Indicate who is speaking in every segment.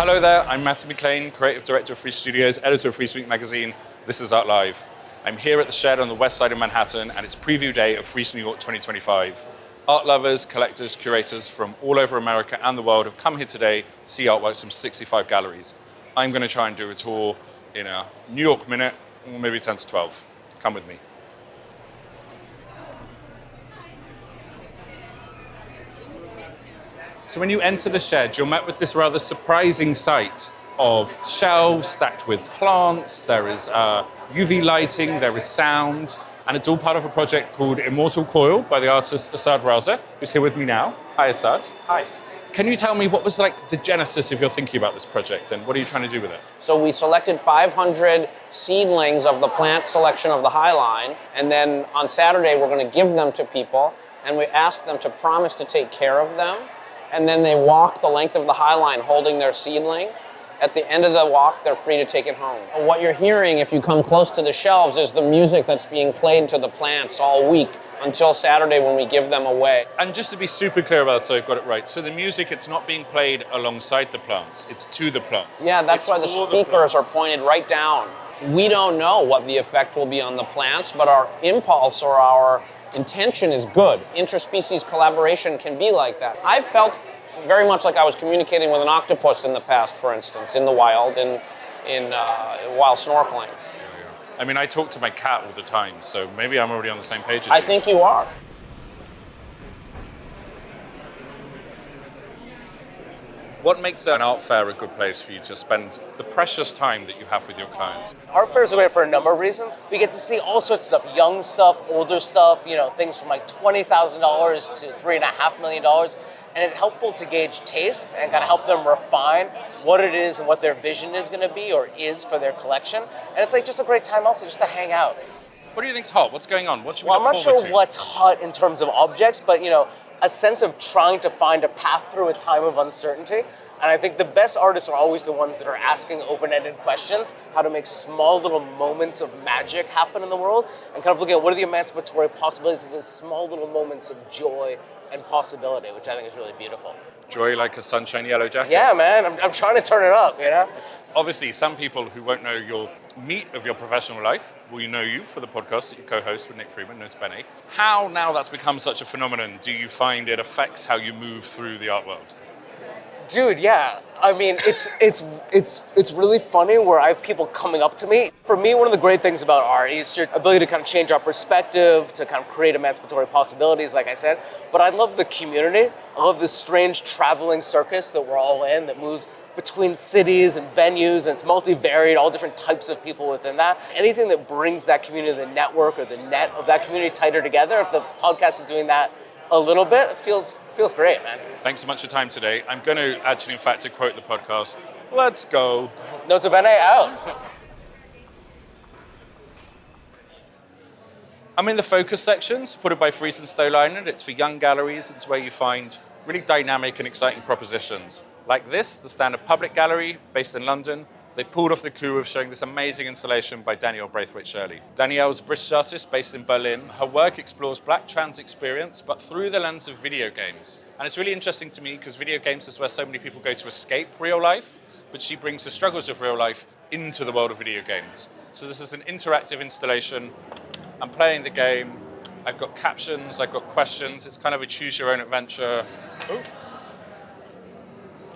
Speaker 1: Hello there, I'm Matthew McLean, creative director of Frieze Studios, editor of Frieze Week magazine. This is Art Live. I'm here at the Shed on the west side of Manhattan, and it's preview day of Frieze New York 2025. Art lovers, collectors, curators from all over America and the world have come here today to see artworks from 65 galleries. I'm going to try and do a tour in a New York minute, or maybe 10 to 12. Come with me. So when you enter the Shed, you're met with this rather surprising sight of shelves stacked with plants. There is UV lighting, there is sound, and it's all part of a project called Immortal Coil by the artist Asad Raza, who's here with me now. Hi, Asad.
Speaker 2: Hi.
Speaker 1: Can you tell me what was like the genesis of your thinking about this project, and what are you trying to do with it?
Speaker 2: So we selected 500 seedlings of the plant selection of the High Line, and then on Saturday we're going to give them to people, and we asked them to promise to take care of them. And then they walk the length of the High Line holding their seedling. At the end of the walk, they're free to take it home. What you're hearing if you come close to the shelves is the music that's being played to the plants all week until Saturday when we give them away.
Speaker 1: And just to be super clear about this, so I've got it right. So the music, it's not being played alongside the plants, it's to the plants.
Speaker 2: Yeah, that's why the speakers are pointed right down. We don't know what the effect will be on the plants, but our impulse or our intention is good. Interspecies collaboration can be like that. I felt very much like I was communicating with an octopus in the past, for instance, in the wild, while snorkeling.
Speaker 1: I mean, I talk to my cat all the time, so maybe I'm already on the same page as you.
Speaker 2: I think you are.
Speaker 1: What makes an art fair a good place for you to spend the precious time that you have with your clients?
Speaker 3: Art fairs are great for a number of reasons. We get to see all sorts of stuff, young stuff, older stuff, things from like $20,000 to $3.5 million. And it's helpful to gauge taste and kind of help them refine what it is and what their vision is going to be or is for their collection. And it's like just a great time also just to hang out.
Speaker 1: What do you think's hot? What's going on? What should we
Speaker 3: Well, I'm
Speaker 1: look
Speaker 3: not
Speaker 1: forward
Speaker 3: sure
Speaker 1: to?
Speaker 3: what's hot in terms of objects, but a sense of trying to find a path through a time of uncertainty. And I think the best artists are always the ones that are asking open-ended questions, how to make small little moments of magic happen in the world, and kind of looking at what are the emancipatory possibilities of these small little moments of joy and possibility, which I think is really beautiful.
Speaker 1: Joy like a sunshine yellow jacket?
Speaker 3: Yeah, man, I'm trying to turn it up,
Speaker 1: Obviously, some people who won't know your meat of your professional life will know you for the podcast that you co-host with Nick Friedman, Notes Bene. How, now that's become such a phenomenon, do you find it affects how you move through the art world?
Speaker 3: Dude, yeah. I mean, it's really funny where I have people coming up to me. For me, one of the great things about art is your ability to kind of change our perspective, to kind of create emancipatory possibilities, like I said. But I love the community. I love this strange traveling circus that we're all in that moves between cities and venues, and it's multivariate, all different types of people within that. Anything that brings that community, the network or the net of that community tighter together, if the podcast is doing that a little bit, it feels great, man.
Speaker 1: Thanks so much for your time today. I'm going to actually, in fact, to quote the podcast, let's go.
Speaker 3: Notes Bene out.
Speaker 1: I'm in the focus section, supported by Frieze and Stowe Island. It's for young galleries. It's where you find really dynamic and exciting propositions. Like this, the Standard Public Gallery, based in London. They pulled off the coup of showing this amazing installation by Danielle Brathwaite Shirley. Danielle's a British artist based in Berlin. Her work explores Black trans experience, but through the lens of video games. And it's really interesting to me because video games is where so many people go to escape real life, but she brings the struggles of real life into the world of video games. So this is an interactive installation. I'm playing the game. I've got captions, I've got questions. It's kind of a choose your own adventure. Oh.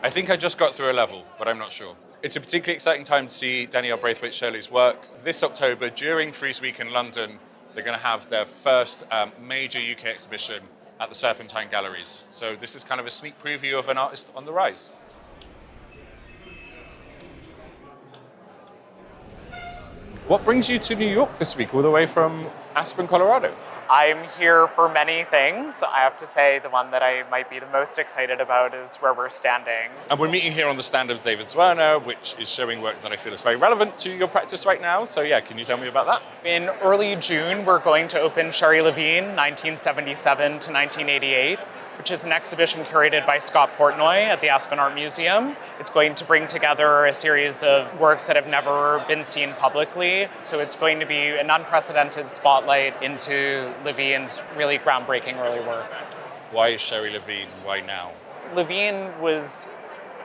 Speaker 1: I think I just got through a level, but I'm not sure. It's a particularly exciting time to see Danielle Brathwaite Shirley's work. This October, during Frieze Week in London, they're going to have their first major UK exhibition at the Serpentine Galleries. So this is kind of a sneak preview of an artist on the rise. What brings you to New York this week, all the way from Aspen, Colorado?
Speaker 4: I'm here for many things. I have to say the one that I might be the most excited about is where we're standing.
Speaker 1: And we're meeting here on the stand of David Zwirner, which is showing work that I feel is very relevant to your practice right now. So yeah, can you tell me about that?
Speaker 4: In early June, we're going to open Sherry Levine, 1977 to 1988, which is an exhibition curated by Scott Portnoy at the Aspen Art Museum. It's going to bring together a series of works that have never been seen publicly. So it's going to be an unprecedented spotlight into Levine's really groundbreaking early work.
Speaker 1: Why is Sherry Levine? Why now?
Speaker 4: Levine was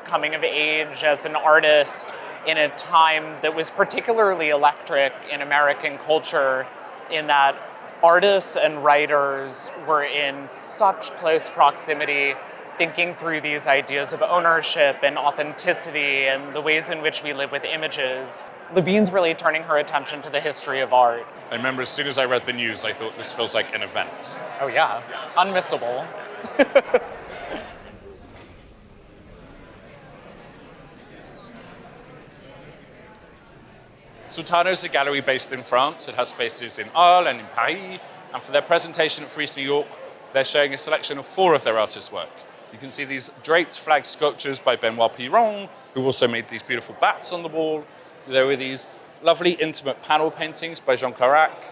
Speaker 4: coming of age as an artist in a time that was particularly electric in American culture, in that artists and writers were in such close proximity, thinking through these ideas of ownership and authenticity and the ways in which we live with images. Levine's really turning her attention to the history of art.
Speaker 1: I remember as soon as I read the news, I thought this feels like an event.
Speaker 4: Oh yeah, unmissable.
Speaker 1: Sultana is a gallery based in France. It has spaces in Arles and in Paris. And for their presentation at Frieze New York, they're showing a selection of 4 of their artists' work. You can see these draped flag sculptures by Benoit Piron, who also made these beautiful bats on the wall. There were these lovely intimate panel paintings by Jean Carac.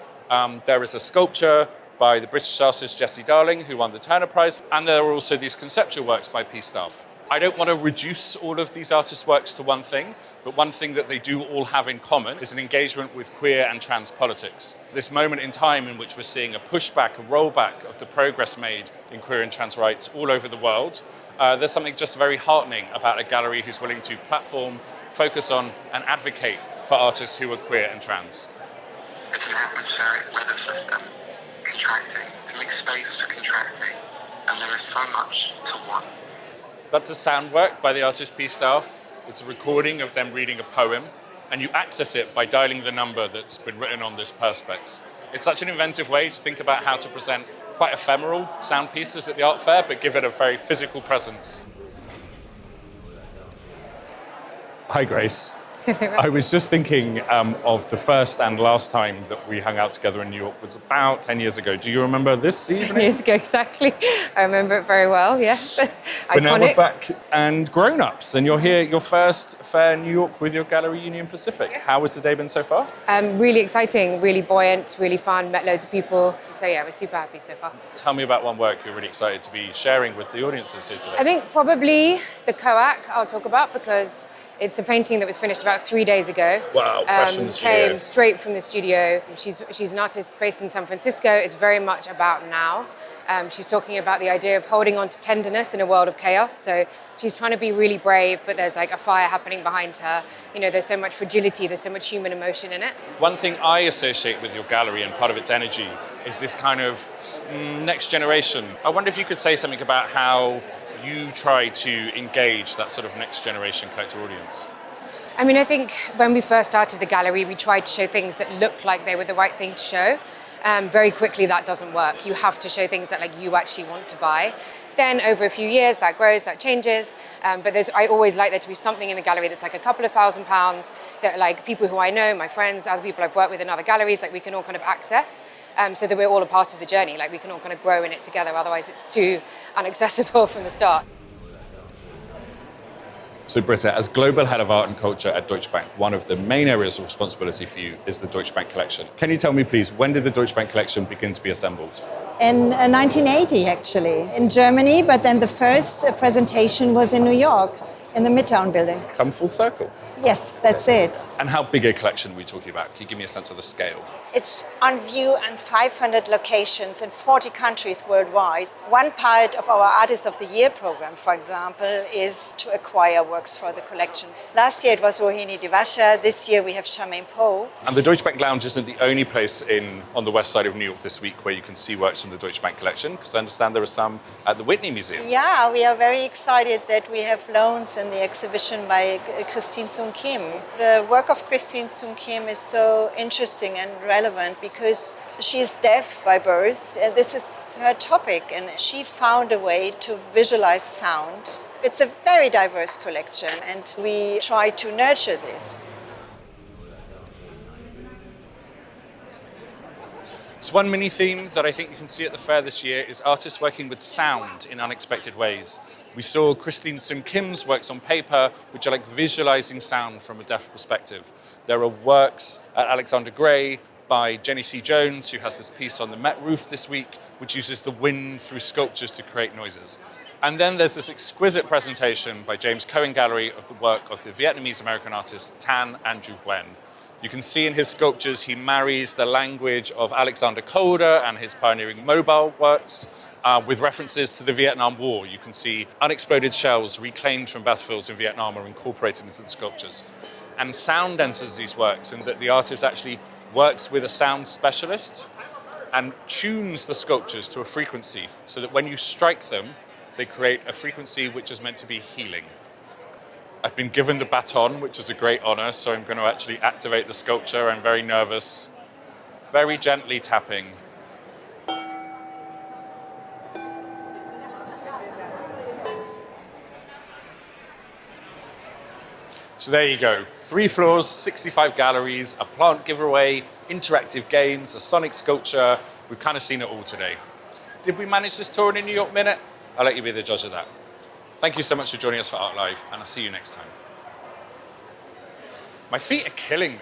Speaker 1: There is a sculpture by the British artist Jessie Darling, who won the Turner Prize. And there were also these conceptual works by P.Staff. I don't want to reduce all of these artists' works to one thing, but one thing that they do all have in common is an engagement with queer and trans politics. This moment in time in which we're seeing a pushback, a rollback of the progress made in queer and trans rights all over the world, there's something just very heartening about a gallery who's willing to platform, focus on, and advocate for artists who are queer and trans.
Speaker 5: It's an atmospheric weather system, contracting, to make space to contracting, and there is so much to want.
Speaker 1: That's a sound work by the artist P.Staff. It's a recording of them reading a poem, and you access it by dialing the number that's been written on this perspex. It's such an inventive way to think about how to present quite ephemeral sound pieces at the art fair, but give it a very physical presence. Hi, Grace. I was just thinking of the first and last time that we hung out together in New York was about 10 years ago. Do you remember this evening?
Speaker 6: 10 years ago, exactly. I remember it very well, yes.
Speaker 1: But now we're
Speaker 6: Iconic.
Speaker 1: back and grown-ups, and you're here, your first fair in New York with your Gallery Union Pacific.
Speaker 6: Yes.
Speaker 1: How has the day been so far?
Speaker 6: Really exciting, really buoyant, really fun, met loads of people. So yeah, we're super happy so far.
Speaker 1: Tell me about one work you're really excited to be sharing with the audiences here today.
Speaker 6: I think probably the Cohan I'll talk about, because it's a painting that was finished about 3 days ago.
Speaker 1: Wow, fresh in the studio.
Speaker 6: Came straight from the studio. She's an artist based in San Francisco. It's very much about now. She's talking about the idea of holding on to tenderness in a world of chaos. So she's trying to be really brave, but there's like a fire happening behind her. You know, there's so much fragility, there's so much human emotion in it.
Speaker 1: One thing I associate with your gallery and part of its energy is this kind of next generation. I wonder if you could say something about how you try to engage that sort of next generation collector audience.
Speaker 6: I mean, I think when we first started the gallery, we tried to show things that looked like they were the right thing to show. Very quickly, that doesn't work. You have to show things that like you actually want to buy. Then over a few years, that grows, that changes. But I always like there to be something in the gallery that's like a couple of £1,000s that like people who I know, my friends, other people I've worked with in other galleries, like we can all kind of access so that we're all a part of the journey. Like we can all kind of grow in it together. Otherwise, it's too inaccessible from the start.
Speaker 1: So Britta, as Global Head of Art and Culture at Deutsche Bank, one of the main areas of responsibility for you is the Deutsche Bank collection. Can you tell me, please, when did the Deutsche Bank collection begin to be assembled?
Speaker 7: In 1980, actually, in Germany, but then the first presentation was in New York, in the Midtown building.
Speaker 1: Come full circle.
Speaker 7: Yes, that's it.
Speaker 1: And how big a collection are we talking about? Can you give me a sense of the scale?
Speaker 7: It's on view in 500 locations in 40 countries worldwide. One part of our Artist of the Year program, for example, is to acquire works for the collection. Last year it was Rohini Divasha. This year we have Charmaine Poe.
Speaker 1: And the Deutsche Bank Lounge isn't the only place on the west side of New York this week where you can see works from the Deutsche Bank collection, because I understand there are some at the Whitney Museum.
Speaker 7: Yeah, we are very excited that we have loans in the exhibition by Christine Sung Kim. The work of Christine Sung Kim is so interesting and relevant because she is deaf by birth, and this is her topic, and she found a way to visualize sound. It's a very diverse collection, and we try to nurture this.
Speaker 1: So one mini theme that I think you can see at the fair this year is artists working with sound in unexpected ways. We saw Christine Sung Kim's works on paper, which are like visualizing sound from a deaf perspective. There are works at Alexander Gray by Jenny C. Jones, who has this piece on the Met roof this week, which uses the wind through sculptures to create noises. And then there's this exquisite presentation by James Cohan Gallery of the work of the Vietnamese-American artist Tan Andrew Nguyen. You can see in his sculptures he marries the language of Alexander Calder and his pioneering mobile works with references to the Vietnam War. You can see unexploded shells reclaimed from battlefields in Vietnam are incorporated into the sculptures. And sound enters these works in that the artist actually works with a sound specialist and tunes the sculptures to a frequency so that when you strike them, they create a frequency which is meant to be healing. I've been given the baton, which is a great honor, so I'm going to actually activate the sculpture. I'm very nervous. Very gently tapping. So there you go. 3 floors, 65 galleries, a plant giveaway, interactive games, a sonic sculpture. We've kind of seen it all today. Did we manage this tour in a New York minute? I'll let you be the judge of that. Thank you so much for joining us for Art Live, and I'll see you next time. My feet are killing me.